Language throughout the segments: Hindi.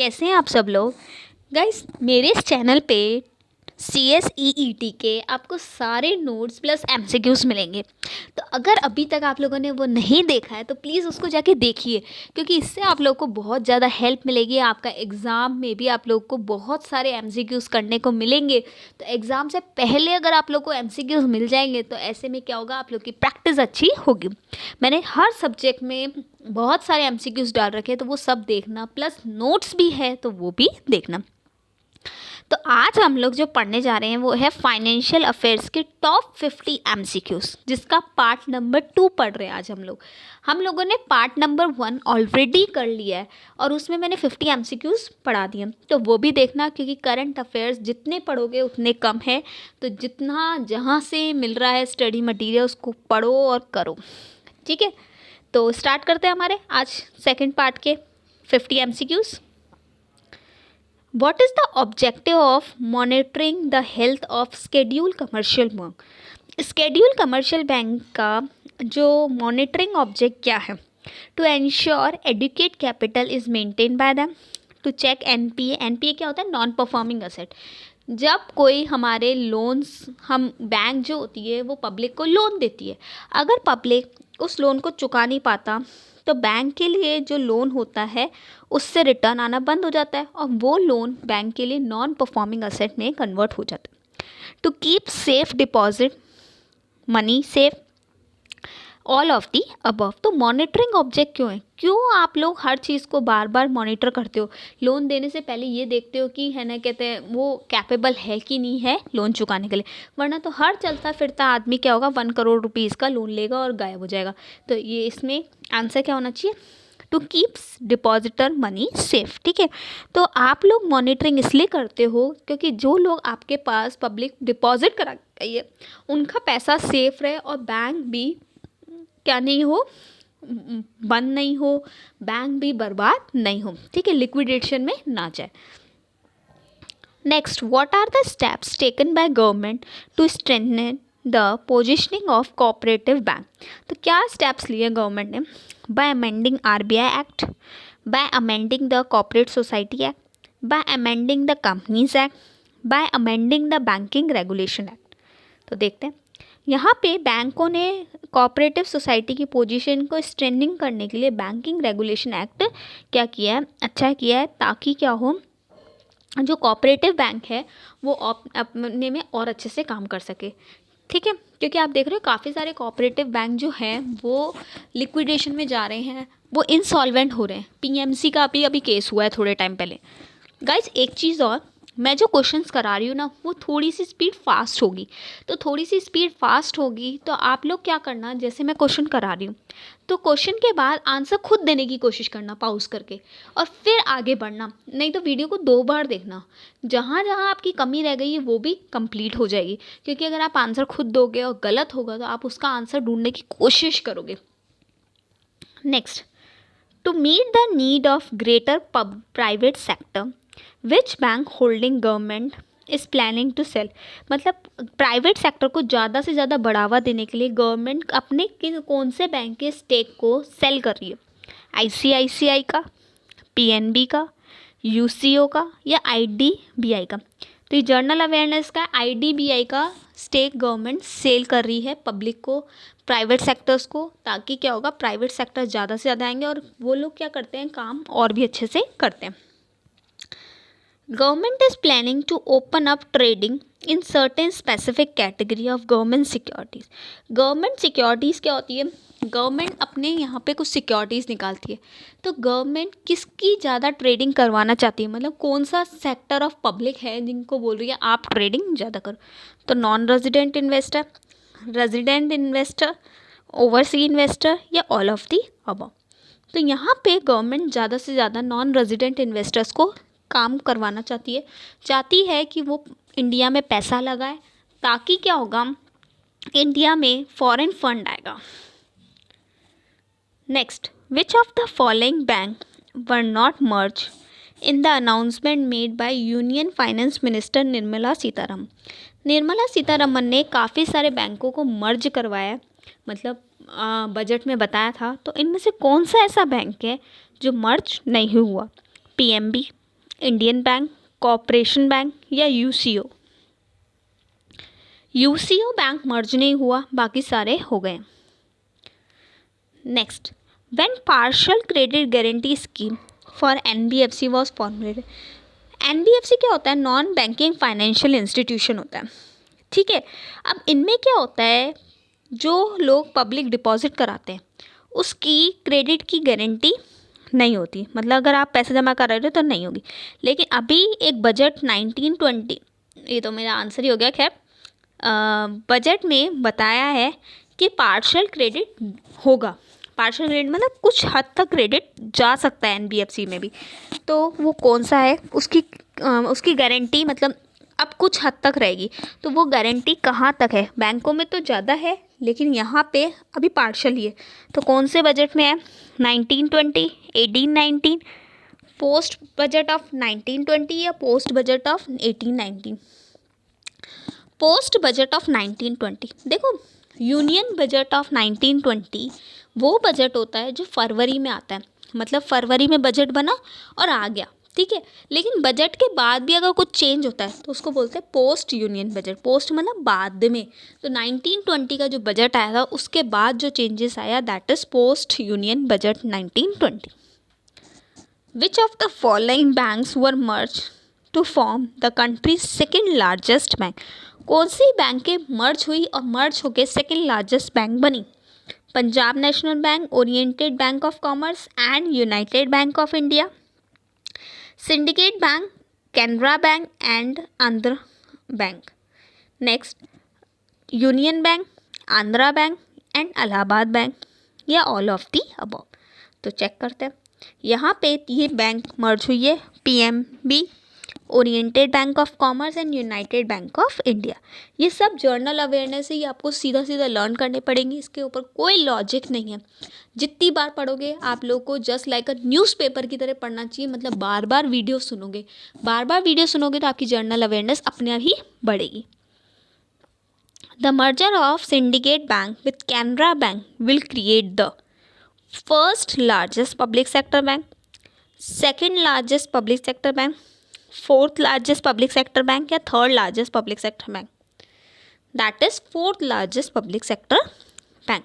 कैसे हैं आप सब लोग। गाइस मेरे इस चैनल पे CSEET के आपको सारे नोट्स प्लस MCQs मिलेंगे। तो अगर अभी तक आप लोगों ने वो नहीं देखा है तो प्लीज़ उसको जाके देखिए, क्योंकि इससे आप लोग को बहुत ज़्यादा हेल्प मिलेगी। आपका एग्ज़ाम में भी आप लोग को बहुत सारे MCQs करने को मिलेंगे। तो एग्ज़ाम से पहले अगर आप लोग को MCQs मिल जाएंगे तो ऐसे में क्या होगा, आप लोग की प्रैक्टिस अच्छी होगी। मैंने हर सब्जेक्ट में बहुत सारे MCQs डाल रखे हैं, तो वो सब देखना, प्लस नोट्स भी है तो वो भी देखना। तो आज हम लोग जो पढ़ने जा रहे हैं वो है फाइनेंशियल अफेयर्स के टॉप 50 MCQs, जिसका पार्ट नंबर 2 पढ़ रहे हैं आज हम लोगों ने पार्ट नंबर 1 ऑलरेडी कर लिया है और उसमें मैंने 50 MCQs पढ़ा दिए। तो वो भी देखना, क्योंकि करंट अफेयर्स जितने पढ़ोगे उतने कम है। तो जितना जहाँ से मिल रहा है स्टडी मटेरियल उसको पढ़ो और करो, ठीक है। तो स्टार्ट करते हैं हमारे आज सेकंड पार्ट के 50 MCQs। What is the objective of monitoring the health of scheduled commercial bank? Scheduled commercial bank का जो monitoring object क्या है? To ensure adequate capital is maintained by them. To check NPA. NPA क्या होता है? Non performing asset. जब कोई हमारे लोन्स, हम बैंक जो होती है वो पब्लिक को लोन देती है, अगर पब्लिक उस लोन को चुका नहीं पाता तो बैंक के लिए जो लोन होता है उससे रिटर्न आना बंद हो जाता है और वो लोन बैंक के लिए नॉन परफॉर्मिंग असेट में कन्वर्ट हो जाता है। To keep safe deposit money safe, all of the above. तो मॉनिटरिंग ऑब्जेक्ट क्यों है? क्यों आप लोग हर चीज़ को बार बार मॉनिटर करते हो? लोन देने से पहले ये देखते हो कि है ना, कहते हैं वो कैपेबल है कि नहीं है लोन चुकाने के लिए, वरना तो हर चलता फिरता आदमी क्या होगा, 1 करोड़ रुपीज़ का लोन लेगा और गायब हो जाएगा। तो ये इसमें आंसर क्या होना चाहिए? To keeps depositor money safe, ठीक है। तो आप लोग मॉनिटरिंग इसलिए करते हो क्योंकि जो लोग आपके पास पब्लिक डिपॉजिट करा गई है उनका पैसा सेफ रहे और बैंक भी क्या नहीं हो, बंद नहीं हो, बैंक भी बर्बाद नहीं हो, ठीक है, लिक्विडेशन में ना जाए। Next, what are the steps taken by government to strengthen the positioning of cooperative bank? तो क्या स्टेप्स लिए गवर्नमेंट ने? By amending RBI act, by amending the corporate society act, by amending the companies act, by amending the banking regulation act. तो देखते हैं यहाँ पे बैंकों ने कोऑपरेटिव सोसाइटी की पोजीशन को स्ट्रेंथनिंग करने के लिए बैंकिंग रेगुलेशन एक्ट क्या किया है, अच्छा किया है, ताकि क्या हो, जो कोऑपरेटिव बैंक है वो अपने में और अच्छे से काम कर सके, ठीक है। क्योंकि आप देख रहे हो काफ़ी सारे कोऑपरेटिव बैंक जो हैं वो लिक्विडेशन में जा रहे हैं, वो इंसॉल्वेंट हो रहे हैं। PMC का भी अभी केस हुआ है थोड़े टाइम पहले। गाइज एक चीज़ और, मैं जो क्वेश्चंस करा रही हूँ ना वो थोड़ी सी स्पीड फास्ट होगी, तो थोड़ी सी स्पीड फास्ट होगी तो आप लोग क्या करना, जैसे मैं क्वेश्चन करा रही हूँ तो क्वेश्चन के बाद आंसर खुद देने की कोशिश करना पॉज करके, और फिर आगे बढ़ना। नहीं तो वीडियो को 2 बार देखना, जहाँ जहाँ आपकी कमी रह गई है वो भी कंप्लीट हो जाएगी। क्योंकि अगर आप आंसर खुद दोगे और गलत होगा तो आप उसका आंसर ढूंढने की कोशिश करोगे। Next, to meet the need of greater private sector which bank holding government is planning to sell. मतलब प्राइवेट सेक्टर को ज़्यादा से ज़्यादा बढ़ावा देने के लिए गवर्नमेंट अपने कौन से बैंक के स्टेक को सेल कर रही है? ICICI का, PNB का, UCO का या IDBI का? तो ये जर्नल अवेयरनेस का IDBI का स्टेक गवर्नमेंट सेल कर रही है पब्लिक को, प्राइवेट सेक्टर्स को, ताकि क्या होगा, प्राइवेट सेक्टर ज़्यादा से ज़्यादा आएंगे और वो लोग क्या करते हैं, काम और भी अच्छे से करते हैं। Government is planning to open up trading in certain specific category of government securities. Government securities क्या होती है? गवर्नमेंट अपने यहाँ पे कुछ सिक्योरिटीज़ निकालती है, तो गवर्नमेंट किसकी ज़्यादा ट्रेडिंग करवाना चाहती है, मतलब कौन सा सेक्टर ऑफ पब्लिक है जिनको बोल रही है आप ट्रेडिंग ज़्यादा करो? तो non resident investor, resident investor, oversee investor या ऑल ऑफ दी अबव। तो यहाँ पे गवर्नमेंट ज़्यादा से ज़्यादा नॉन रेजिडेंट इन्वेस्टर्स को काम करवाना चाहती है कि वो इंडिया में पैसा लगाए, ताकि क्या होगा, इंडिया में फॉरेन फंड आएगा। Next, which of the following bank were not merge in the announcement made by union finance minister Nirmala Sitharaman? Nirmala Sitharaman ने काफ़ी सारे बैंकों को मर्ज करवाया, मतलब बजट में बताया था। तो इनमें से कौन सा ऐसा बैंक है जो मर्ज नहीं हुआ? PNB, Indian bank, corporation bank या यूसीओ? यूसीओ बैंक मर्ज नहीं हुआ, बाकी सारे हो गए। Next, when partial credit guarantee scheme for NBFC was formulated. NBFC क्या होता है? नॉन बैंकिंग फाइनेंशियल इंस्टीट्यूशन होता है, ठीक है। अब इनमें क्या होता है, जो लोग पब्लिक डिपॉजिट कराते हैं उसकी क्रेडिट की गारंटी नहीं होती, मतलब अगर आप पैसे जमा कर रहे हो तो नहीं होगी। लेकिन अभी एक बजट 1920, ये तो मेरा आंसर ही हो गया, खैर बजट में बताया है कि पार्शियल क्रेडिट होगा। पार्शियल क्रेडिट मतलब कुछ हद तक क्रेडिट जा सकता है एनबीएफसी में भी, तो वो कौन सा है, उसकी गारंटी मतलब अब कुछ हद तक रहेगी। तो वो गारंटी कहाँ तक है? बैंकों में तो ज़्यादा है, लेकिन यहाँ पे अभी पार्शियल ही है। तो कौन से बजट में है? 1920, 1819, पोस्ट बजट ऑफ 1920 या post budget of 1819? Post budget of 1920। देखो, यूनियन बजट ऑफ 1920 वो बजट होता है जो फरवरी में आता है, मतलब फरवरी में बजट बना और आ गया, ठीक है। लेकिन बजट के बाद भी अगर कुछ चेंज होता है तो उसको बोलते हैं पोस्ट यूनियन बजट। पोस्ट मतलब बाद में। तो 1920 का जो बजट आया था उसके बाद जो चेंजेस आया, that is post union budget 1920। Which of the following banks were merge to form the country's second largest bank? कौन सी बैंकें मर्ज हुई और मर्ज होकर सेकेंड लार्जेस्ट बैंक बनी? Punjab national bank, oriented bank of commerce and United bank of India, syndicate bank, Canara bank and Andhra bank. Next, union bank, Andhra bank and Allahabad bank, या ऑल ऑफ दी अबव? तो चेक करते हैं। यहाँ पे ये बैंक मर्ज हुई है, PMB, oriented bank of commerce and United bank of India. ये सब जर्नल अवेयरनेस है, ये आपको सीधा सीधा लर्न करने पड़ेंगे, इसके ऊपर कोई लॉजिक नहीं है। जितनी बार पढ़ोगे आप लोग को जस्ट लाइक अ न्यूज़पेपर की तरह पढ़ना चाहिए, मतलब बार बार वीडियो सुनोगे, बार बार वीडियो सुनोगे तो आपकी जर्नल अवेयरनेस अपने आप ही बढ़ेगी। The merger of Syndicate Bank with Canara Bank will create the first largest public sector bank, second largest public sector bank, fourth largest public sector bank या third largest public sector bank? That is fourth largest public sector bank.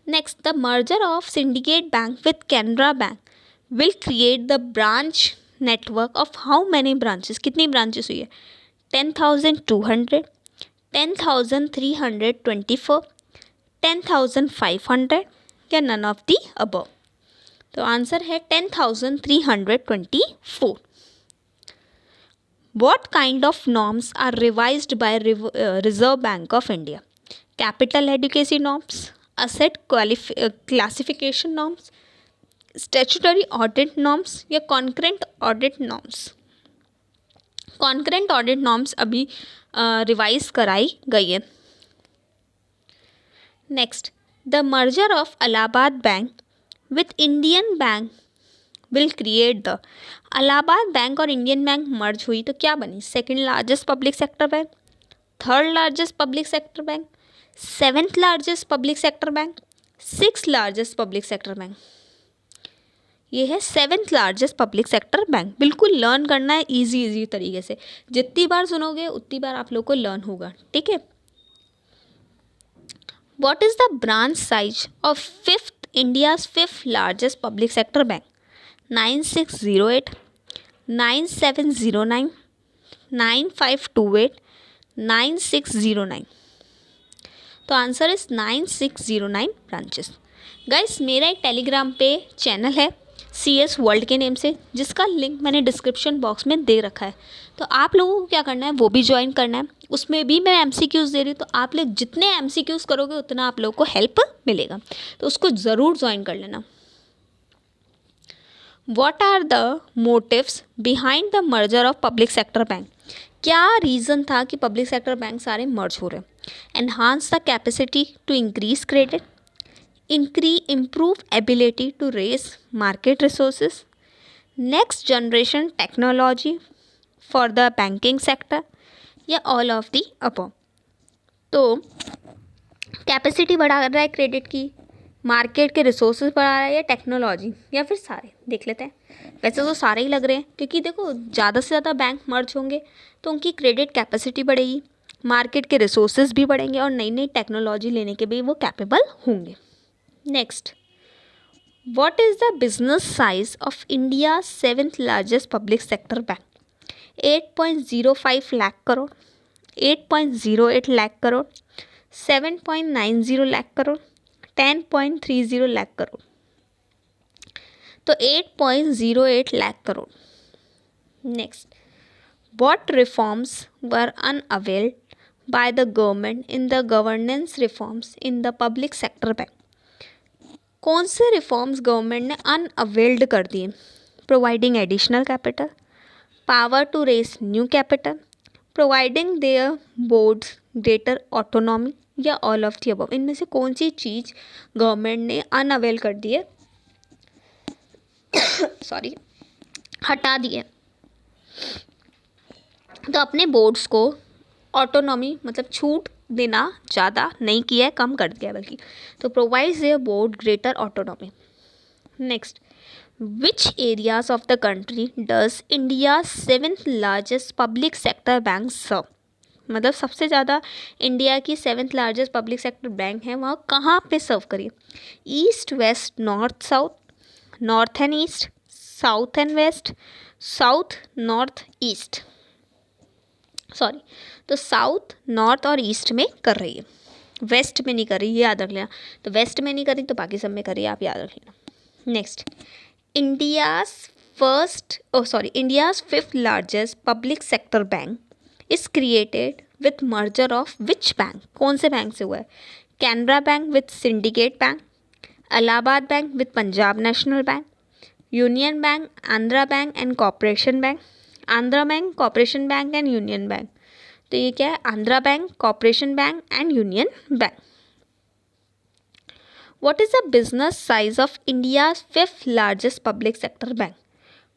Next, the merger of Syndicate Bank with Canara Bank will create the branch network of how many branches? कितनी ब्रांचेस हुई है? 10,200, 10,324, 10,500 या नन ऑफ दी अबव? तो आंसर है 10,324। What kind of norms are revised by Reserve Bank of India? Capital adequacy norms, asset classification norms, statutory audit norms या concurrent audit norms? concurrent audit norms अभी रिवाइज कराई गई है। Next, the merger of Allahabad bank with Indian bank will create the? Allahabad bank और इंडियन बैंक मर्ज हुई तो क्या बनी? Second largest public sector bank, third largest public sector bank, seventh largest public sector bank, six largest public sector bank? ये है seventh largest public sector bank. बिल्कुल लर्न करना है इजी तरीके से, जितनी बार सुनोगे उतनी बार आप लोग को लर्न होगा, ठीक है। What is the branch size of fifth India's fifth largest public sector bank? 9608, 9709, 9528, 9609? तो आंसर इज 9609 ब्रांचेस। गाइस, मेरा एक टेलीग्राम पे चैनल है CS वर्ल्ड के नेम से, जिसका लिंक मैंने डिस्क्रिप्शन बॉक्स में दे रखा है। तो आप लोगों को क्या करना है, वो भी ज्वाइन करना है। उसमें भी मैं MCQs दे रही हूँ, तो आप लोग जितने MCQs करोगे उतना आप लोगों को हेल्प मिलेगा, तो उसको ज़रूर ज्वाइन कर लेना। What are the motives behind the merger of public sector bank? क्या रीज़न था कि पब्लिक सेक्टर बैंक सारे मर्ज हो रहे हैं? Enhance the capacity to increase credit, improve ability to raise market resources, next generation technology for the banking sector, या all of the above? तो कैपेसिटी बढ़ा रहा है क्रेडिट की, मार्केट के रिसोर्सेज बढ़ा रहा है या टेक्नोलॉजी या फिर सारे, देख लेते हैं। वैसे तो सारे ही लग रहे हैं, क्योंकि देखो ज़्यादा से ज़्यादा बैंक मर्ज होंगे तो उनकी क्रेडिट कैपेसिटी बढ़ेगी, मार्केट के रिसोर्सेज भी बढ़ेंगे और नई नई टेक्नोलॉजी लेने के भी वो कैपेबल होंगे। Next, what is the business size of India 7th largest public sector bank? 8.05 lakh crore, 8.08 lakh crore, 7.90 lakh crore, 10.30 lakh crore. तो 8.08 lakh crore. Next, what reforms were unavailed by the government in the governance reforms in the public sector bank? कौन से रिफॉर्म्स गवर्नमेंट ने अनअवेल्ड कर दिए? Providing additional capital, power to raise new capital, providing their boards greater autonomy या ऑल ऑफ द अबव। इनमें से कौन सी चीज़ गवर्नमेंट ने अनअवेल कर दी है, सॉरी, हटा दी है? तो अपने बोर्ड्स को ऑटोनॉमी मतलब छूट देना ज़्यादा नहीं किया है, कम कर दिया बल्कि। तो provides their board greater autonomy. Next, which areas of the country does India 7th largest public sector bank serve? मतलब सबसे ज़्यादा इंडिया की 7th largest public sector bank है, वहाँ कहाँ पे सर्व करिए? East, west, north, south, north and east, south and west, south, north, east, sorry. तो साउथ, नॉर्थ और ईस्ट में कर रही है, वेस्ट में नहीं कर रही, ये याद रख लेना। तो वेस्ट में नहीं कर रही तो बाकी सब में कर रही है, आप याद रख लेना। Next, India's 5th largest public sector bank is created with merger of which bank? कौन से बैंक से हुआ है? Canara bank with syndicate bank, Allahabad bank with Punjab national bank, union bank, Andhra bank and corporation bank, Andhra bank, corporation bank and union bank. तो ये क्या है? Andhra bank, corporation bank and union bank. What is the business size of India's 5th largest public sector bank?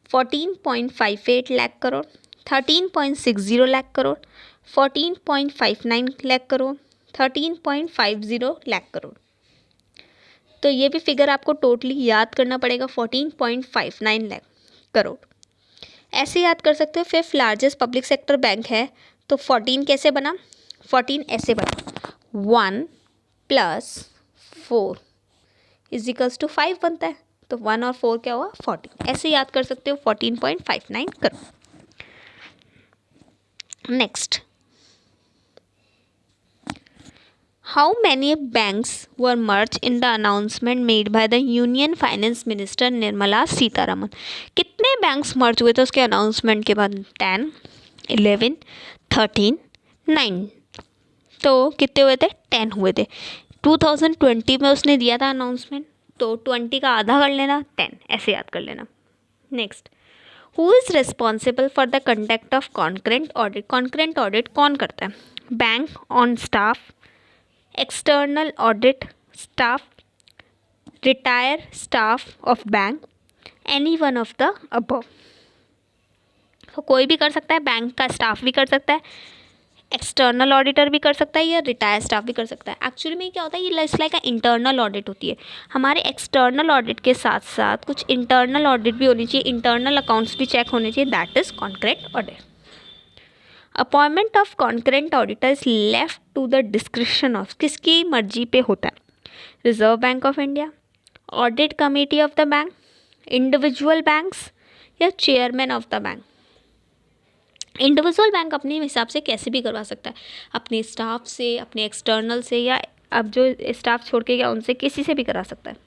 14.58 lakh crore, 13.60 lakh crore, 14.59 lakh crore, 13.50 lakh crore। तो ये भी फिगर आपको टोटली याद करना पड़ेगा, 14.59 लाख करोड़। ऐसे याद कर सकते हो, 5th largest public sector bank है तो 14 कैसे बना? 14 ऐसे बना, 1 + 4 = 5 बनता है। तो 1 और 4 क्या हुआ? 14। ऐसे याद कर सकते हो 14.59 crore. Next, how many banks were merge in the announcement made by the union finance minister Nirmala Sitharaman? कितने बैंक्स मर्ज हुए थे उसके अनाउंसमेंट के बाद? 10, 11, 13, 9। तो कितने हुए थे? 10 हुए थे। 2020 में उसने दिया था अनाउंसमेंट, तो 20 का आधा कर लेना, 10 ऐसे याद कर लेना। Next, who is responsible for the conduct of concurrent audit? Concurrent audit कौन करता है? Bank on staff, external audit staff, retire staff of bank, any one of the above. तो कोई भी कर सकता है, बैंक का स्टाफ भी कर सकता है, एक्सटर्नल ऑडिटर भी कर सकता है या रिटायर स्टाफ भी कर सकता है। एक्चुअली में क्या होता है, ये लाइक इंटरनल ऑडिट होती है। हमारे एक्सटर्नल ऑडिट के साथ साथ कुछ इंटरनल ऑडिट भी होनी चाहिए, इंटरनल अकाउंट्स भी चेक होने चाहिए, that is concurrent audit. Appointment of concurrent auditor is left to the description of, किसकी मर्जी पे होता है? Reserve bank of India, audit committee of the bank, individual banks या chairman of the bank. Individual bank अपने हिसाब से कैसे भी करवा सकता है, अपने स्टाफ से, अपने एक्सटर्नल से, या अब जो स्टाफ छोड़ के गया उनसे, किसी से भी करा सकता है।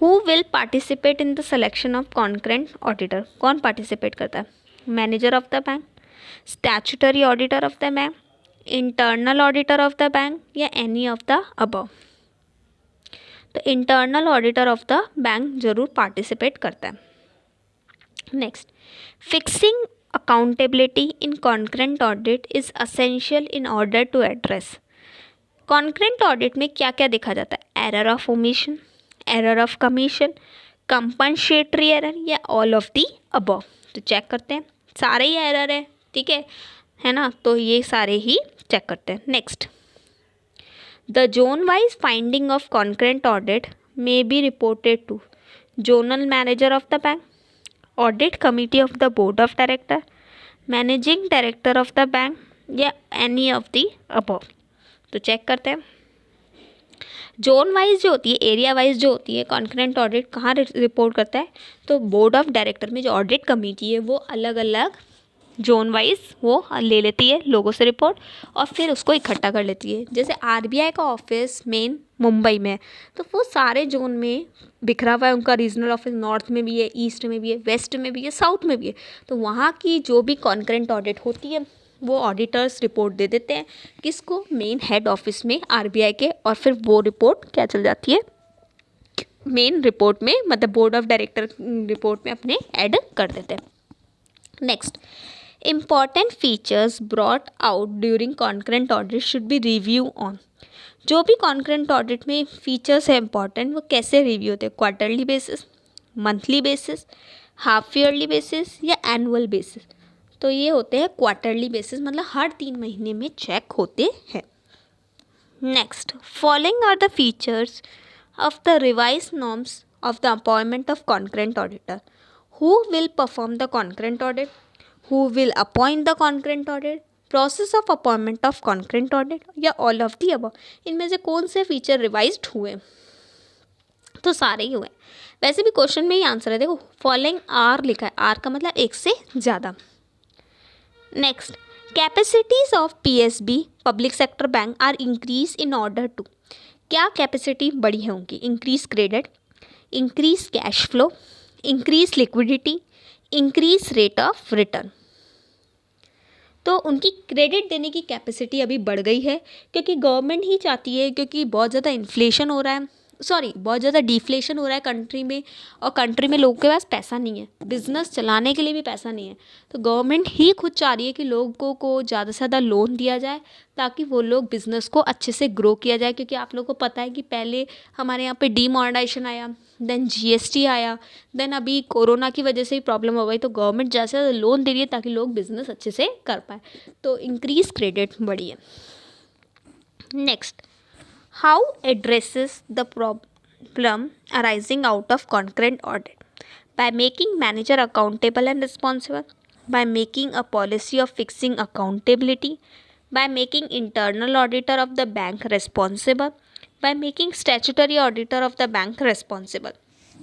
Who will participate in the selection of concurrent auditor? कौन पार्टिसिपेट करता है? Manager of the bank, statutory auditor of the bank, internal auditor of the bank या एनी ऑफ द अबव। तो internal auditor of the bank जरूर पार्टिसिपेट करता है। Next, fixing accountability in concurrent audit is essential in order to address. Concurrent audit में क्या क्या देखा जाता है? Error of omission, error of commission, compensatory error या ऑल ऑफ दी अबव। तो चेक करते हैं, सारे ही एरर है, ठीक है ना? तो ये सारे ही चेक करते हैं। Next, the zone wise finding of concurrent audit may be reported to zonal manager of the bank, audit committee of the board of director, managing director of the bank या एनी ऑफ द अबव। तो चेक करते हैं। जोन वाइज जो होती है, एरिया वाइज जो होती है, कॉन्करेंट ऑडिट कहाँ रिपोर्ट करता है, तो बोर्ड ऑफ डायरेक्टर में जो ऑडिट कमेटी है वो अलग अलग जोन वाइज वो ले लेती है लोगों से रिपोर्ट और फिर उसको इकट्ठा कर लेती है। जैसे आरबीआई का ऑफिस मेन मुंबई में है, तो वो सारे जोन में बिखरा हुआ है, उनका रीजनल ऑफिस नॉर्थ में भी है, ईस्ट में भी है, वेस्ट में भी है, साउथ में भी है। तो वहाँ की जो भी कॉन्करेंट ऑडिट होती है वो ऑडिटर्स रिपोर्ट दे देते हैं किसको, मेन हेड ऑफिस में आरबीआई के, और फिर वो रिपोर्ट क्या चल जाती है मेन रिपोर्ट में, मतलब बोर्ड ऑफ डायरेक्टर रिपोर्ट में अपने ऐड कर देते हैं। Next, important features brought out during concurrent audit should be review on. जो भी कॉन्करेंट ऑडिट में फीचर्स है इंपॉर्टेंट, वो कैसे रिव्यू होते हैं, quarterly basis, monthly basis, half yearly basis या एनुअल बेसिस। तो ये होते हैं क्वार्टरली बेसिस, मतलब हर 3 महीने में चेक होते हैं। Next, following are the features of the revise norms of the appointment of concurrent auditor. Who will perform the concurrent audit, who will appoint the concurrent audit, process of appointment of concurrent audit या ऑल ऑफ दी अबव। इनमें से कौन से फीचर रिवाइज्ड हुए, तो सारे ही हुए। वैसे भी क्वेश्चन में ही आंसर है, देखो फॉलोइंग आर लिखा है, आर का मतलब एक से ज़्यादा। Next, capacities of PSB public sector bank are increase in order to. क्या कैपेसिटी बढ़ी है उनकी, increase credit, increase cash flow, increase liquidity, increase rate of return. तो उनकी क्रेडिट देने की कैपेसिटी अभी बढ़ गई है क्योंकि गवर्नमेंट ही चाहती है, क्योंकि बहुत ज़्यादा इन्फ्लेशन हो रहा है, बहुत ज़्यादा डिफ्लेशन हो रहा है कंट्री में, और कंट्री में लोगों के पास पैसा नहीं है, बिजनेस चलाने के लिए भी पैसा नहीं है। तो गवर्नमेंट ही खुद चाह रही है कि लोगों को ज़्यादा से ज़्यादा लोन दिया जाए ताकि वो लोग बिज़नेस को अच्छे से ग्रो किया जाए। क्योंकि आप लोगों को पता है कि पहले हमारे यहाँ पे डीमोनेटाइजेशन आया, देन जीएसटी आया, देन अभी कोरोना की वजह से ही प्रॉब्लम हो गई। तो गवर्नमेंट ज़्यादा से ज़्यादा लोन दे रही है ताकि लोग बिज़नेस अच्छे से कर पाए, तो इंक्रीज क्रेडिट बढ़ी है। Next, how addresses the problem arising out of concurrent audit? By making manager accountable and responsible, by making a policy of fixing accountability, by making internal auditor of the bank responsible, by making statutory auditor of the bank responsible.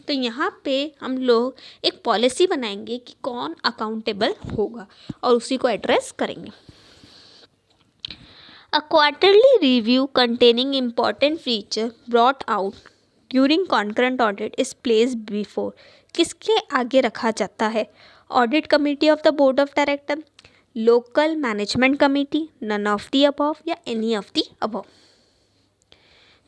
तो यहाँ पे हम लोग एक पॉलिसी बनाएंगे कि कौन अकाउंटेबल होगा और उसी को एड्रेस करेंगे। A quarterly review containing important feature brought out during concurrent audit is placed before. किसके आगे रखा जाता है, audit committee of the board of director, local management committee, none of the above या एनी ऑफ दी अबव।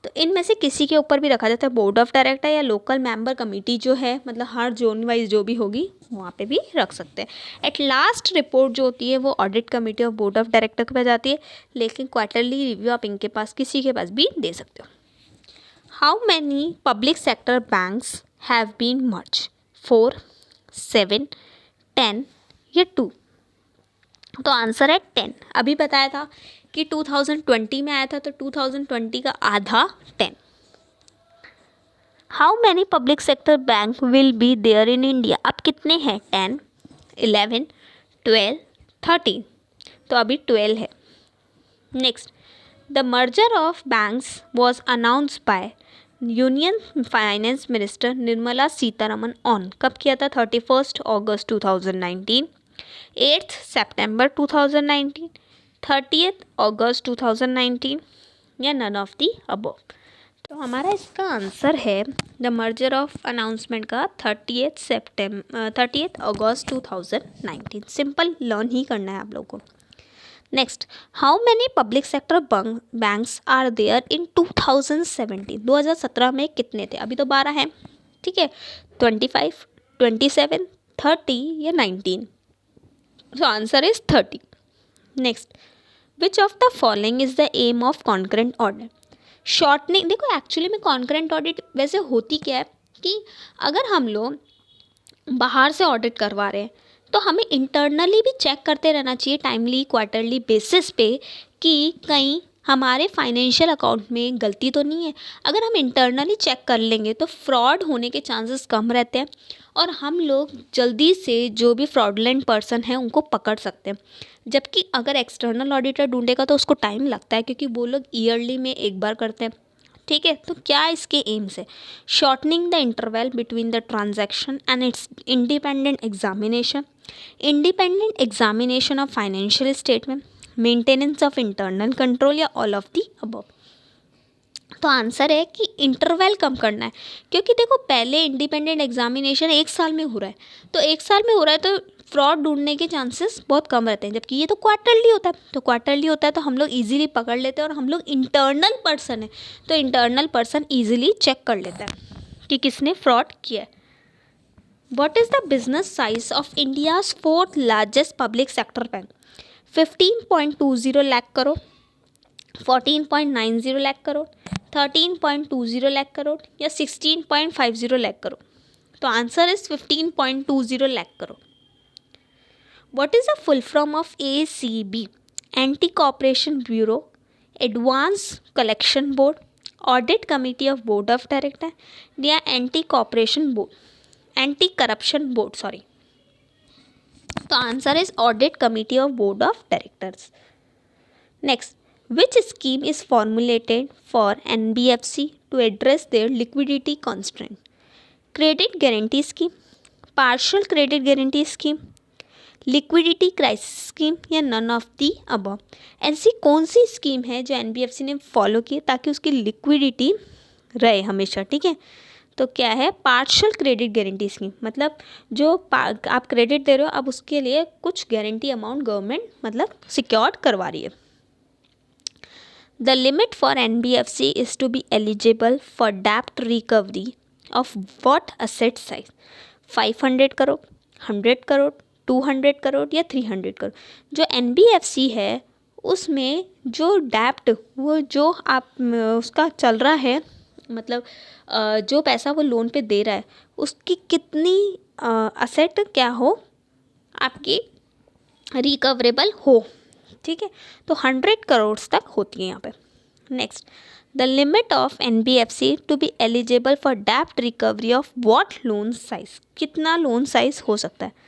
तो इनमें से किसी के ऊपर भी रखा जाता है, बोर्ड ऑफ डायरेक्टर या लोकल मेंबर कमेटी जो है, मतलब हर जोन वाइज जो भी होगी वहाँ पे भी रख सकते हैं। एट लास्ट रिपोर्ट जो होती है वो audit committee of board of director के पास जाती है, लेकिन क्वार्टरली रिव्यू आप इनके पास किसी के पास भी दे सकते हो। How many public sector banks have been merge, 4, 7, 10 या 2। तो आंसर है 10। अभी बताया था कि 2020 में आया था, तो 2020 का आधा 10। How many public sector bank will be there in India, अब कितने हैं, 10, 11, 12, 13। तो अभी 12 है। Next, the merger of banks was announce by union finance minister Nirmala Sitharaman on, कब किया था, 31 अगस्त 2019, 8 सितंबर 2019, 30 अगस्त 2019 या नन ऑफ दी अबव। तो हमारा इसका आंसर है द मर्जर ऑफ अनाउंसमेंट का 30 अगस्त 2019। सिंपल लर्न ही करना है आप लोगों को। Next, how many public sector banks are there in 2017, 2017 में कितने थे, अभी तो 12 हैं, ठीक है, 25, 27, 30 या 19। So answer is 30. Next, which of the following is the aim of concurrent audit? Shortening, देखो एक्चुअली में कॉन्करेंट ऑडिट वैसे होती क्या है कि अगर हम लोग बाहर से ऑडिट करवा रहे हैं तो हमें इंटरनली भी चेक करते रहना चाहिए टाइमली क्वार्टरली बेसिस पे कि कहीं हमारे फाइनेंशियल अकाउंट में गलती तो नहीं है। अगर हम इंटरनली चेक कर लेंगे तो फ्रॉड होने के चांसेस कम रहते हैं और हम लोग जल्दी से जो भी फ्रॉडलेंट पर्सन है उनको पकड़ सकते हैं। जबकि अगर एक्सटर्नल ऑडिटर ढूंढेगा तो उसको टाइम लगता है, क्योंकि वो लोग ईयरली में एक बार करते हैं। ठीक है, तो क्या इसके एम्स है? Shortening the interval between the transaction and it's independent examination of financial statement, maintenance of internal control, या ऑल ऑफ दी अबव। तो आंसर है कि इंटरवल कम करना है, क्योंकि देखो पहले इंडिपेंडेंट एग्जामिनेशन 1 साल में हो रहा है, तो 1 साल में हो रहा है तो फ्रॉड ढूंढने के चांसेस बहुत कम रहते हैं। जबकि ये तो क्वार्टरली होता है, तो हम लोग इजीली पकड़ लेते हैं, और हम लोग इंटरनल पर्सन है तो इंटरनल पर्सन इजीली चेक कर लेता है कि किसने फ्रॉड किया है। What is the business size of India's 4th largest public sector bank? 15.20 lakh crore, 14.90 lakh crore, 13.20 lakh crore, या 16.50 लाख करोड़? तो answer is 15.20 lakh crore. What is the full form of ACB? Anti-Corruption Bureau, Advanced Collection Board, Audit Committee of Board of Directors, या Anti-Corruption Board, sorry. तो answer is Audit Committee of Board of Directors. Next, which scheme is formulated for NBFC to address their liquidity constraint? Credit Guarantee Scheme, Partial Credit Guarantee Scheme, liquidity crisis scheme, या नन ऑफ दी अबव? ऐसी कौन सी स्कीम है जो एनबीएफसी ने फॉलो की ताकि उसकी लिक्विडिटी रहे हमेशा? ठीक है, तो क्या है? पार्शियल क्रेडिट गारंटी स्कीम, मतलब जो आप क्रेडिट दे रहे हो अब उसके लिए कुछ गारंटी अमाउंट गवर्नमेंट मतलब सिक्योर्ड करवा रही है। The limit for NBFC is to be eligible for डेप्ट recovery of what asset size? 500 crore, 100 crore, 200 crore, या 300 करोड़? जो एनबीएफसी है उसमें जो डेप्ट वो जो आप उसका चल रहा है, मतलब जो पैसा वो लोन पे दे रहा है उसकी कितनी असेट क्या हो आपकी रिकवरेबल हो। ठीक है, तो 100 करोड़ तक होती है यहाँ पे। Next, the limit of NBFC to be eligible for डेप्ट recovery of what loan size? कितना लोन साइज हो सकता है?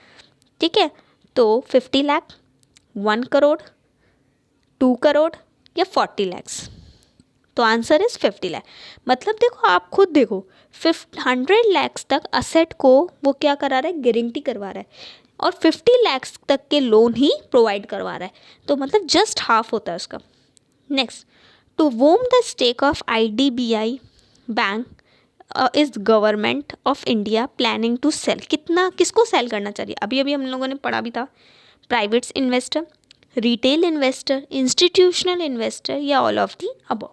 ठीक है, तो 50 लाख, 1 करोड़, 2 करोड़, या 40 लाख? तो आंसर इज 50 लाख। मतलब देखो, आप खुद देखो, 100 लाख तक असेट को वो क्या करा रहा है? गारंटी करवा रहा है, और 50 लाख तक के लोन ही प्रोवाइड करवा रहा है, तो मतलब जस्ट हाफ होता है उसका। Next, to whom the stake of IDBI bank is government of India planning to sell? किसको सेल करना चाहिए? अभी अभी हम लोगों ने पढ़ा भी था, private investor, retail investor, institutional investor, या ऑल ऑफ दी अबव?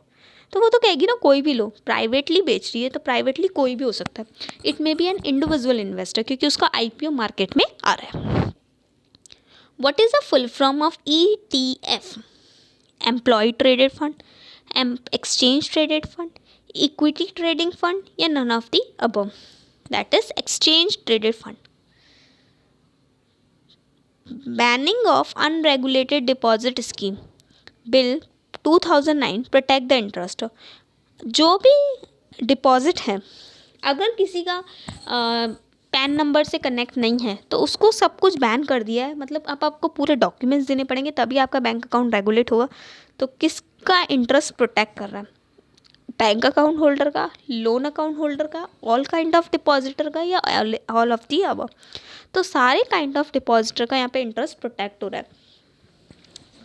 तो वो तो कहेगी ना कोई भी लो, प्राइवेटली बेच रही है तो प्राइवेटली कोई भी हो सकता है। It may be an individual investor, क्योंकि उसका IPO मार्केट में आ रहा है। What is the full form of ETF? Employ traded fund, exchange traded fund, equity trading fund, या none of the above? That is exchange traded fund. Banning of unregulated deposit scheme bill 2009 protect the interest. जो भी डिपॉजिट है, अगर किसी का पैन नंबर से कनेक्ट नहीं है तो उसको सब कुछ बैन कर दिया है, मतलब अब आपको पूरे डॉक्यूमेंट्स देने पड़ेंगे तभी आपका बैंक अकाउंट रेगुलेट होगा। तो किसका इंटरेस्ट प्रोटेक्ट कर रहा है? बैंक अकाउंट होल्डर का, लोन अकाउंट होल्डर का, ऑल काइंड ऑफ डिपॉजिटर का, या ऑल ऑफ दी अबव? तो सारे काइंड ऑफ डिपॉजिटर का यहाँ पे इंटरेस्ट प्रोटेक्ट हो रहा है।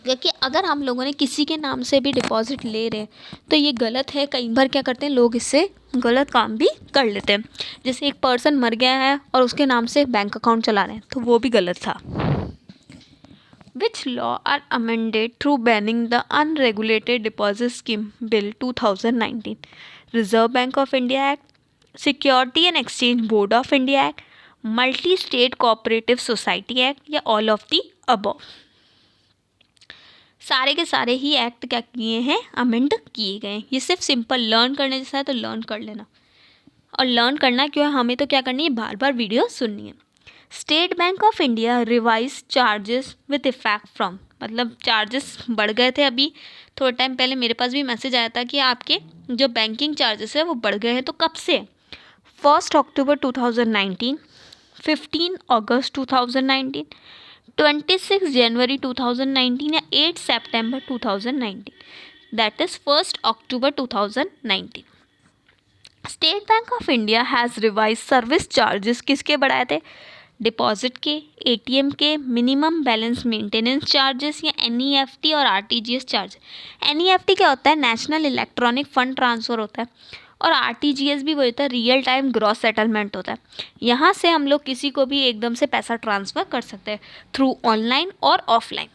क्योंकि अगर हम लोगों ने किसी के नाम से भी डिपॉजिट ले रहे हैं तो ये गलत है। कई बार क्या करते हैं लोग, इससे गलत काम भी कर लेते हैं। जैसे एक पर्सन मर गया है और उसके नाम से बैंक अकाउंट चला रहे हैं, तो वो भी गलत था। Which law are amended through banning the unregulated deposit scheme bill 2019? Reserve bank of India act, security and exchange board of India act, multi state cooperative society act, या ऑल ऑफ दी अबव? सारे के सारे ही एक्ट क्या किए हैं? अमेंड किए गए हैं। ये सिर्फ सिंपल लर्न करने जैसा है, तो लर्न कर लेना। और लर्न करना क्यों है? हमें तो क्या करनी है? बार बार वीडियो सुननी है। State bank of India revise charges with effect from, मतलब चार्जेस बढ़ गए थे। अभी थोड़ा टाइम पहले मेरे पास भी मैसेज आया था कि आपके जो बैंकिंग चार्जेस है वो बढ़ गए हैं। तो कब से? 1 अक्टूबर 2019, 15 अगस्त 2019, 26 जनवरी 2019 या 8 सितंबर 2019, that is 1 October 2019। State bank of India has revise service charges किसके बढ़ाए थे? डिपॉजिट के, एटीएम के, मिनिमम बैलेंस मेंटेनेंस चार्जेस या एनईएफटी और आरटीजीएस चार्ज। एनईएफटी क्या होता है? नेशनल इलेक्ट्रॉनिक फंड ट्रांसफ़र होता है, और आरटीजीएस भी वो होता है, रियल टाइम ग्रॉस सेटलमेंट होता है। यहाँ से हम लोग किसी को भी एकदम से पैसा ट्रांसफ़र कर सकते हैं थ्रू ऑनलाइन और ऑफलाइन।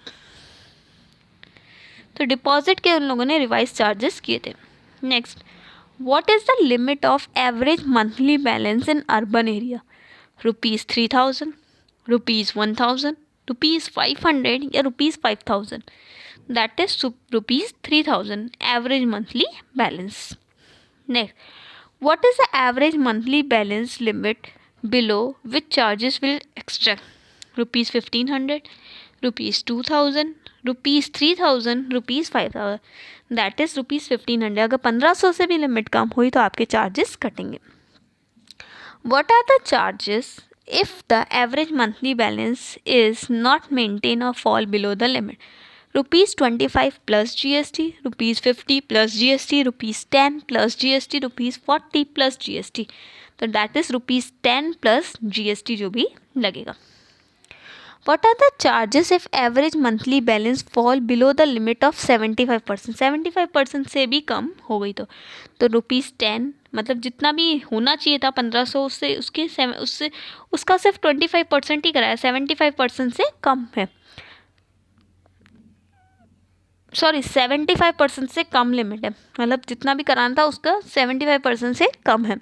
तो डिपॉजिट के उन लोगों ने रिवाइज चार्जेस किए थे। Next, what is the limit of average monthly balance in urban area? ₹3000, ₹1000, ₹500 या ₹5000, that is ₹3000 average monthly balance. Next, what is the average monthly balance limit below which charges will extract? ₹1500, ₹2000, ₹3000, ₹5000, that is ₹1500। अगर 1500 से भी लिमिट कम हुई तो आपके चार्जेस कटेंगे। What are the charges if the average monthly balance is not maintained or fall below the limit? ₹25 plus GST, ₹50 plus GST, ₹10 plus GST, ₹40 plus GST। तो दैट इज ₹10 प्लस GST जो भी लगेगा। What are the charges if average monthly balance fall below the limit of 75%? 75% से भी कम हो गई तो ₹10, मतलब जितना भी होना चाहिए था 1500, उससे उसका सिर्फ 25% ही कराया, 75% से कम है। सॉरी, 75% से कम लिमिट है, मतलब जितना भी कराना था उसका 75% से कम है।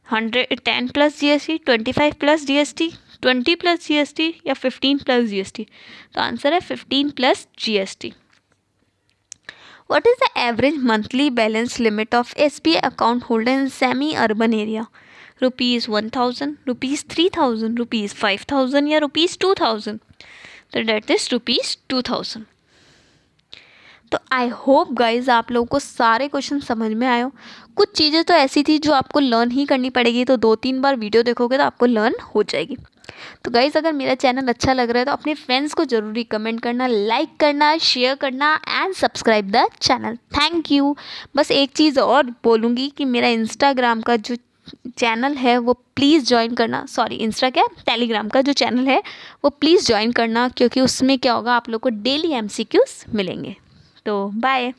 10 plus GST, 25 plus GST, 20 plus GST या 15 प्लस GST? तो आंसर है 15 plus GST। What is the average monthly balance limit of SBI account holder in semi-urban area? ₹1000, ₹3000, ₹5000 या ₹2000? तो डेट इज ₹2000। तो आई होप गाइज आप लोगों को सारे क्वेश्चन समझ में आए हो। कुछ चीज़ें तो ऐसी थी जो आपको लर्न ही करनी पड़ेगी, तो 2-3 बार वीडियो देखोगे तो आपको लर्न हो जाएगी। तो गाइज अगर मेरा चैनल अच्छा लग रहा है तो अपने फ्रेंड्स को ज़रूर रिकमेंड करना, लाइक करना, शेयर करना and subscribe the channel. Thank you. बस एक चीज़ और बोलूँगी कि मेरा इंस्टाग्राम का जो चैनल है वो प्लीज़ ज्वाइन करना, सॉरी इंस्टा क्या, टेलीग्राम का जो चैनल है वो प्लीज़ ज्वाइन करना, क्योंकि उसमें क्या होगा, आप लोग को डेली MCQs मिलेंगे। तो बाय।